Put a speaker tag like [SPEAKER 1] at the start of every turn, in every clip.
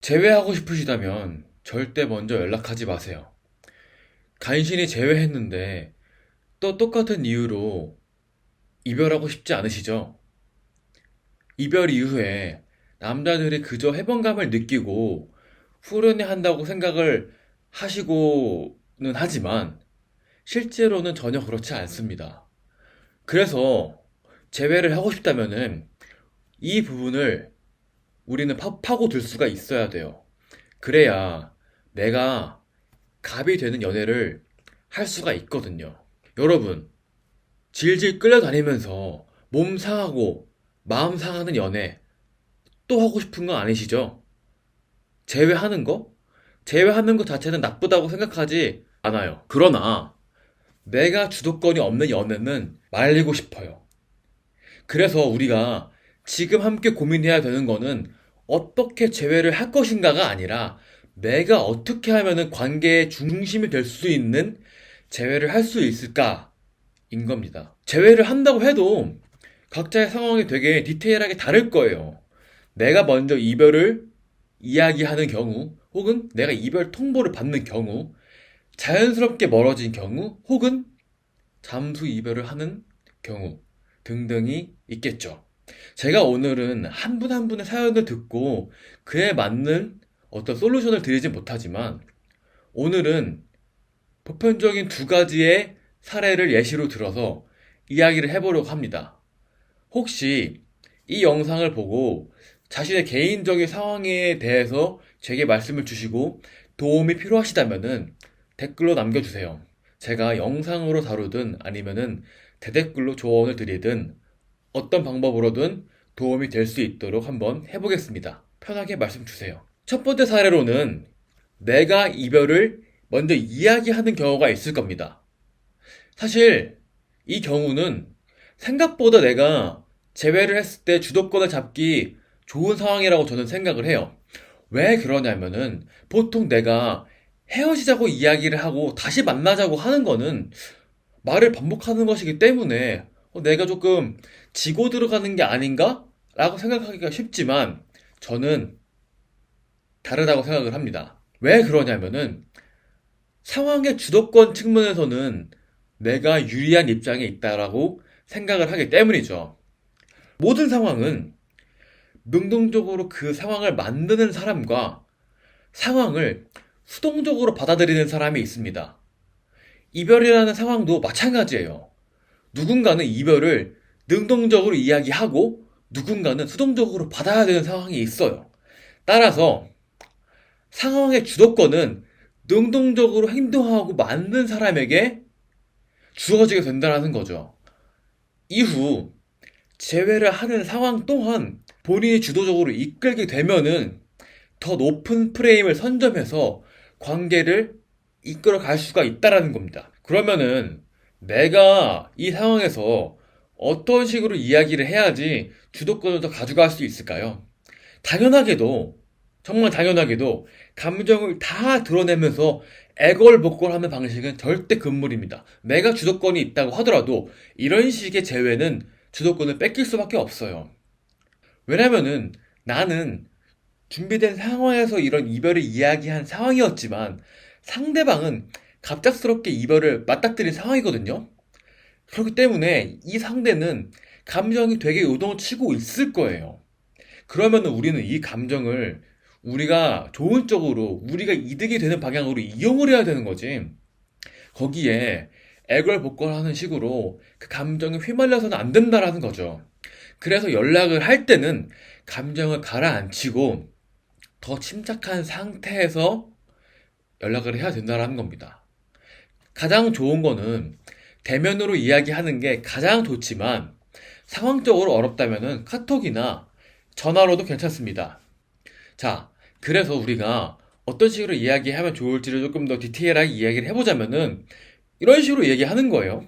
[SPEAKER 1] 제외하고 싶으시다면 절대 먼저 연락하지 마세요. 간신히 제외했는데 또 똑같은 이유로 이별하고 싶지 않으시죠? 이별 이후에 남자들이 그저 해방감을 느끼고 후련해 한다고 생각을 하시고는 하지만 실제로는 전혀 그렇지 않습니다. 그래서 재회를 하고 싶다면은 이 부분을 우리는 파고들 수가 있어야 돼요. 그래야 내가 갑이 되는 연애를 할 수가 있거든요. 여러분, 질질 끌려다니면서 몸 상하고 마음 상하는 연애 또 하고 싶은 거 아니시죠? 제외하는 거? 제외하는 것 자체는 나쁘다고 생각하지 않아요. 그러나 내가 주도권이 없는 연애는 말리고 싶어요. 그래서 우리가 지금 함께 고민해야 되는 거는 어떻게 재회를 할 것인가가 아니라 내가 어떻게 하면은 관계의 중심이 될 수 있는 재회를 할 수 있을까인 겁니다. 재회를 한다고 해도 각자의 상황이 되게 디테일하게 다를 거예요. 내가 먼저 이별을 이야기하는 경우, 혹은 내가 이별 통보를 받는 경우, 자연스럽게 멀어진 경우, 혹은 잠수 이별을 하는 경우 등등이 있겠죠. 제가 오늘은 한 분 한 분의 사연을 듣고 그에 맞는 어떤 솔루션을 드리진 못하지만 오늘은 보편적인 두 가지의 사례를 예시로 들어서 이야기를 해보려고 합니다. 혹시 이 영상을 보고 자신의 개인적인 상황에 대해서 제게 말씀을 주시고 도움이 필요하시다면은 댓글로 남겨주세요. 제가 영상으로 다루든 아니면은 대댓글로 조언을 드리든 어떤 방법으로든 도움이 될 수 있도록 한번 해보겠습니다. 편하게 말씀 주세요. 첫 번째 사례로는 내가 이별을 먼저 이야기하는 경우가 있을 겁니다. 사실 이 경우는 생각보다 내가 재회를 했을 때 주도권을 잡기 좋은 상황이라고 저는 생각을 해요. 왜 그러냐면은 보통 내가 헤어지자고 이야기를 하고 다시 만나자고 하는 거는 말을 반복하는 것이기 때문에 내가 조금 지고 들어가는 게 아닌가? 라고 생각하기가 쉽지만 저는 다르다고 생각을 합니다. 왜 그러냐면은 상황의 주도권 측면에서는 내가 유리한 입장에 있다라고 생각을 하기 때문이죠. 모든 상황은 능동적으로 그 상황을 만드는 사람과 상황을 수동적으로 받아들이는 사람이 있습니다. 이별이라는 상황도 마찬가지예요. 누군가는 이별을 능동적으로 이야기하고 누군가는 수동적으로 받아야 되는 상황이 있어요. 따라서 상황의 주도권은 능동적으로 행동하고 만든 사람에게 주어지게 된다는 거죠. 이후 재회를 하는 상황 또한 본인이 주도적으로 이끌게 되면은 더 높은 프레임을 선점해서 관계를 이끌어 갈 수가 있다라는 겁니다. 그러면은 내가 이 상황에서 어떤 식으로 이야기를 해야지 주도권을 더 가져갈 수 있을까요? 당연하게도, 정말 당연하게도 감정을 다 드러내면서 애걸복걸하는 방식은 절대 금물입니다. 내가 주도권이 있다고 하더라도 이런 식의 제외는 주도권을 뺏길 수밖에 없어요. 왜냐면은 나는 준비된 상황에서 이런 이별을 이야기한 상황이었지만 상대방은 갑작스럽게 이별을 맞닥뜨린 상황이거든요. 그렇기 때문에 이 상대는 감정이 되게 요동치고 있을 거예요. 그러면 우리는 이 감정을 우리가 좋은 쪽으로, 우리가 이득이 되는 방향으로 이용을 해야 되는 거지. 거기에 애걸복걸하는 식으로 그 감정에 휘말려서는 안 된다라는 거죠. 그래서 연락을 할 때는 감정을 가라앉히고 더 침착한 상태에서 연락을 해야 된다는 겁니다. 가장 좋은 거는 대면으로 이야기하는 게 가장 좋지만 상황적으로 어렵다면 카톡이나 전화로도 괜찮습니다. 자, 그래서 우리가 어떤 식으로 이야기하면 좋을지를 조금 더 디테일하게 이야기를 해보자면은 이런 식으로 얘기하는 거예요.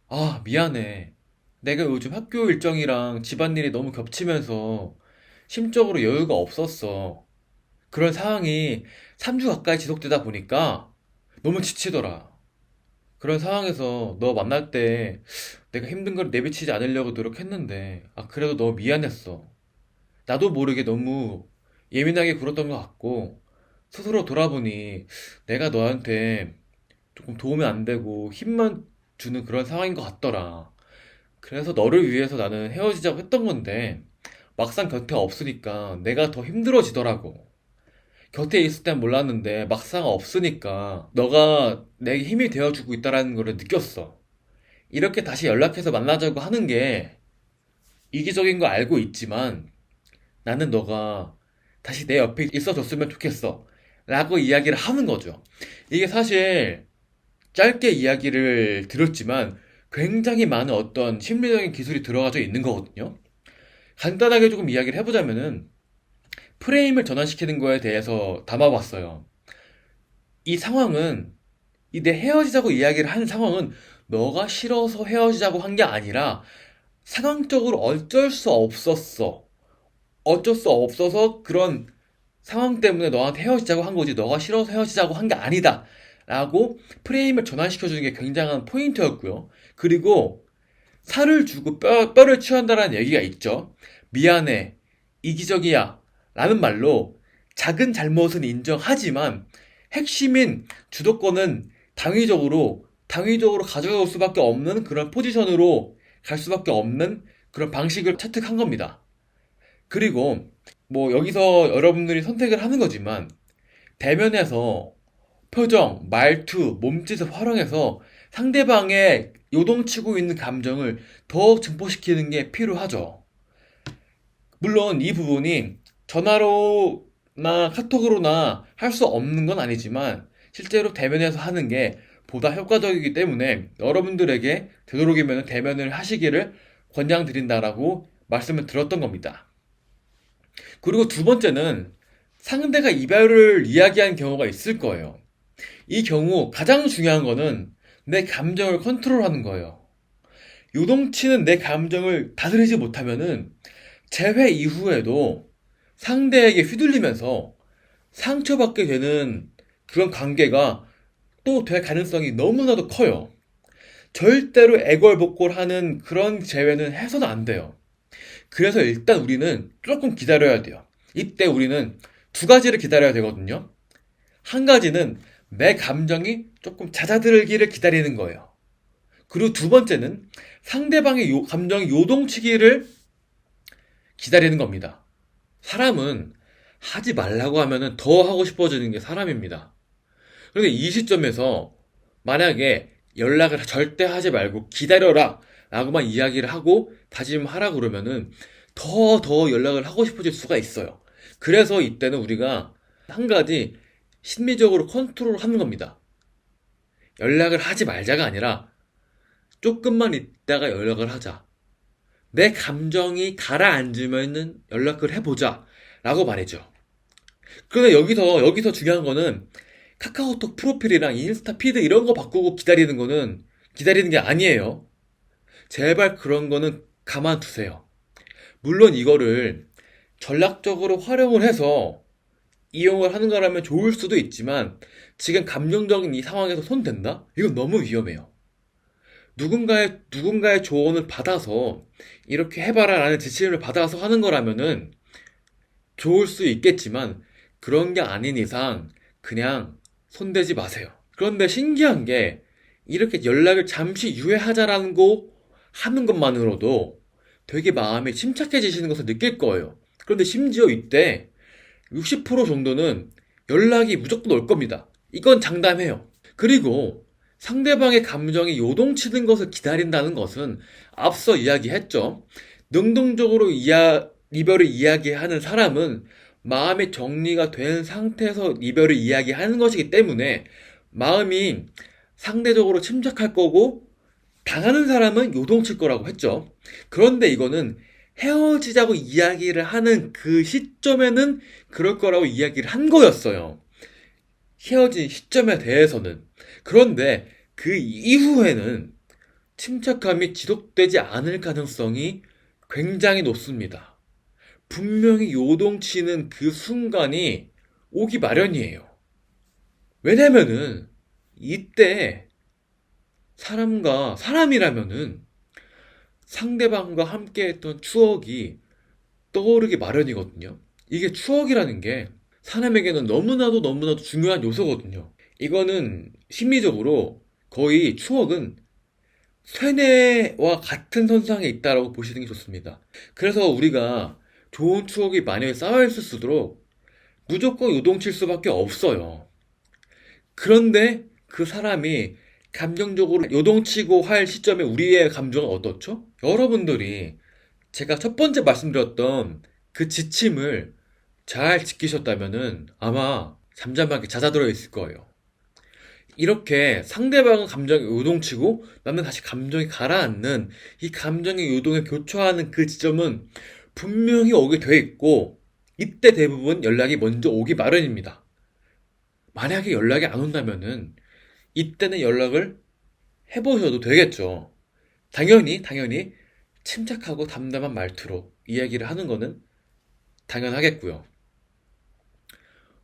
[SPEAKER 1] 아, 미안해. 내가 요즘 학교 일정이랑 집안일이 너무 겹치면서 심적으로 여유가 없었어. 그런 상황이 3주 가까이 지속되다 보니까 너무 지치더라. 그런 상황에서 너 만날 때 내가 힘든 걸 내비치지 않으려고 노력했는데, 아, 그래도 너무 미안했어. 나도 모르게 너무 예민하게 굴었던 것 같고, 스스로 돌아보니 내가 너한테 조금 도움이 안 되고 힘만 주는 그런 상황인 것 같더라. 그래서 너를 위해서 나는 헤어지자고 했던 건데, 막상 곁에 없으니까 내가 더 힘들어지더라고. 곁에 있을 땐 몰랐는데 막상 없으니까 너가 내게 힘이 되어주고 있다라는 걸 느꼈어. 이렇게 다시 연락해서 만나자고 하는 게 이기적인 거 알고 있지만 나는 너가 다시 내 옆에 있어줬으면 좋겠어. 라고 이야기를 하는 거죠. 이게 사실 짧게 이야기를 들었지만 굉장히 많은 어떤 심리적인 기술이 들어가져 있는 거거든요. 간단하게 조금 이야기를 해보자면은 프레임을 전환시키는 거에 대해서 담아봤어요. 이 상황은 이 내 헤어지자고 이야기를 하는 상황은 너가 싫어서 헤어지자고 한 게 아니라 상황적으로 어쩔 수 없었어. 어쩔 수 없어서 그런 상황 때문에 너한테 헤어지자고 한 거지 너가 싫어서 헤어지자고 한 게 아니다. 라고 프레임을 전환시켜주는 게 굉장한 포인트였고요. 그리고 살을 주고 뼈를 취한다라는 얘기가 있죠. 미안해, 이기적이야 라는 말로 작은 잘못은 인정하지만 핵심인 주도권은 당위적으로 가져올 수밖에 없는 그런 포지션으로 갈 수밖에 없는 그런 방식을 채택한 겁니다. 그리고 뭐 여기서 여러분들이 선택을 하는 거지만 대면에서 표정, 말투, 몸짓을 활용해서 상대방의 요동치고 있는 감정을 더 증폭시키는 게 필요하죠. 물론 이 부분이 전화로나 카톡으로나 할 수 없는 건 아니지만 실제로 대면에서 하는 게 보다 효과적이기 때문에 여러분들에게 되도록이면 대면을 하시기를 권장드린다라고 말씀을 드렸던 겁니다. 그리고 두 번째는 상대가 이별을 이야기한 경우가 있을 거예요. 이 경우 가장 중요한 거는 내 감정을 컨트롤하는 거예요. 요동치는 내 감정을 다스리지 못하면은 재회 이후에도 상대에게 휘둘리면서 상처받게 되는 그런 관계가 또 될 가능성이 너무나도 커요. 절대로 애걸복걸하는 그런 재회는 해서는 안 돼요. 그래서 일단 우리는 조금 기다려야 돼요. 이때 우리는 두 가지를 기다려야 되거든요. 한 가지는 내 감정이 조금 잦아들기를 기다리는 거예요. 그리고 두 번째는 상대방의 감정이 요동치기를 기다리는 겁니다. 사람은 하지 말라고 하면은 더 하고 싶어지는 게 사람입니다. 그런데 이 시점에서 만약에 연락을 절대 하지 말고 기다려라 라고만 이야기를 하고 다짐하라 그러면은 더 연락을 하고 싶어질 수가 있어요. 그래서 이때는 우리가 한 가지 심리적으로 컨트롤 하는 겁니다. 연락을 하지 말자가 아니라 조금만 있다가 연락을 하자. 내 감정이 가라앉으면은 연락을 해보자. 라고 말이죠. 그런데 여기서 중요한 거는 카카오톡 프로필이랑 인스타 피드 이런 거 바꾸고 기다리는 게 아니에요. 제발 그런 거는 가만두세요. 물론 이거를 전략적으로 활용을 해서 이용을 하는 거라면 좋을 수도 있지만 지금 감정적인 이 상황에서 손댄다? 이건 너무 위험해요. 누군가의 조언을 받아서 이렇게 해봐라 라는 지침을 받아서 하는 거라면은 좋을 수 있겠지만 그런 게 아닌 이상 그냥 손대지 마세요. 그런데 신기한 게 이렇게 연락을 잠시 유예하자라는 거 하는 것만으로도 되게 마음이 침착해지시는 것을 느낄 거예요. 그런데 심지어 이때 60% 정도는 연락이 무조건 올 겁니다. 이건 장담해요. 그리고 상대방의 감정이 요동치는 것을 기다린다는 것은 앞서 이야기했죠. 능동적으로 이별을 이야기하는 사람은 마음의 정리가 된 상태에서 이별을 이야기하는 것이기 때문에 마음이 상대적으로 침착할 거고 당하는 사람은 요동칠 거라고 했죠. 그런데 이거는 헤어지자고 이야기를 하는 그 시점에는 그럴 거라고 이야기를 한 거였어요. 헤어진 시점에 대해서는. 그런데 그 이후에는 침착함이 지속되지 않을 가능성이 굉장히 높습니다. 분명히 요동치는 그 순간이 오기 마련이에요. 왜냐면은 이때 사람이라면은 상대방과 함께 했던 추억이 떠오르기 마련이거든요. 이게 추억이라는 게 사람에게는 너무나도 너무나도 중요한 요소거든요. 이거는 심리적으로 거의 추억은 쇠뇌와 같은 선상에 있다라고 보시는 게 좋습니다. 그래서 우리가 좋은 추억이 만약에 쌓여있을수록 무조건 요동칠 수밖에 없어요. 그런데 그 사람이 감정적으로 요동치고 할 시점에 우리의 감정은 어떻죠? 여러분들이 제가 첫 번째 말씀드렸던 그 지침을 잘 지키셨다면은 아마 잠잠하게 잦아들어 있을 거예요. 이렇게 상대방은 감정이 요동치고 나는 다시 감정이 가라앉는 이 감정의 요동에 교차하는 그 지점은 분명히 오게 돼 있고 이때 대부분 연락이 먼저 오기 마련입니다. 만약에 연락이 안 온다면은 이때는 연락을 해보셔도 되겠죠. 당연히 침착하고 담담한 말투로 이야기를 하는 거는 당연하겠고요.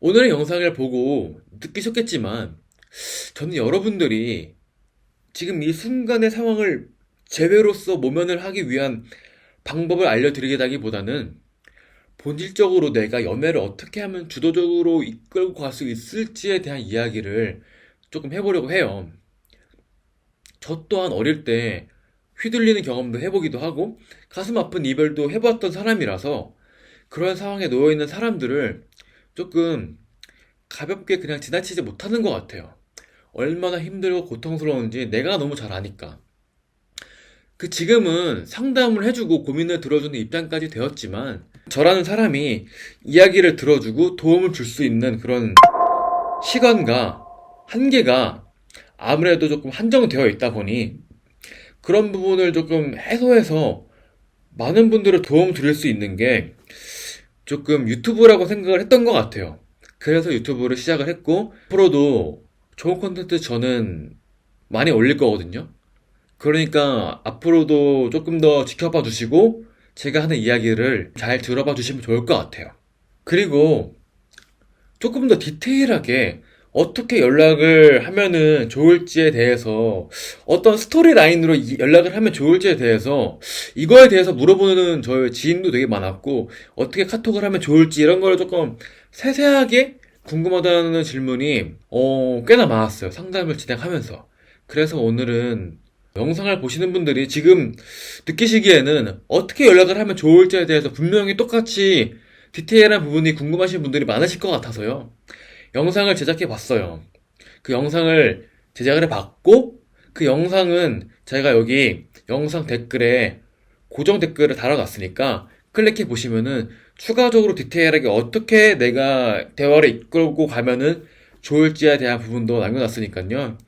[SPEAKER 1] 오늘의 영상을 보고 느끼셨겠지만 저는 여러분들이 지금 이 순간의 상황을 재회로서 모면을 하기 위한 방법을 알려드리기보다는 본질적으로 내가 연애를 어떻게 하면 주도적으로 이끌고 갈 수 있을지에 대한 이야기를 조금 해보려고 해요. 저 또한 어릴 때 휘둘리는 경험도 해보기도 하고 가슴 아픈 이별도 해봤던 사람이라서 그런 상황에 놓여있는 사람들을 조금 가볍게 그냥 지나치지 못하는 것 같아요. 얼마나 힘들고 고통스러운지 내가 너무 잘 아니까. 지금은 상담을 해주고 고민을 들어주는 입장까지 되었지만 저라는 사람이 이야기를 들어주고 도움을 줄 수 있는 그런 시간과 한계가 아무래도 조금 한정되어 있다 보니 그런 부분을 조금 해소해서 많은 분들을 도움 드릴 수 있는 게 조금 유튜브라고 생각을 했던 것 같아요. 그래서 유튜브를 시작을 했고 앞으로도 좋은 콘텐츠 저는 많이 올릴 거거든요. 그러니까 앞으로도 조금 더 지켜봐 주시고 제가 하는 이야기를 잘 들어봐 주시면 좋을 것 같아요. 그리고 조금 더 디테일하게 어떻게 연락을 하면은 좋을지에 대해서 어떤 스토리 라인으로 연락을 하면 좋을지에 대해서 이거에 대해서 물어보는 저의 지인도 되게 많았고 어떻게 카톡을 하면 좋을지 이런 걸 조금 세세하게 궁금하다는 질문이 꽤나 많았어요. 상담을 진행하면서. 그래서 오늘은 영상을 보시는 분들이 지금 느끼시기에는 어떻게 연락을 하면 좋을지에 대해서 분명히 똑같이 디테일한 부분이 궁금하신 분들이 많으실 것 같아서요. 영상을 제작해 봤어요. 그 영상을 제작을 해 봤고, 그 영상은 제가 여기 영상 댓글에 고정 댓글을 달아놨으니까 클릭해 보시면은 추가적으로 디테일하게 어떻게 내가 대화를 이끌고 가면은 좋을지에 대한 부분도 남겨놨으니까요.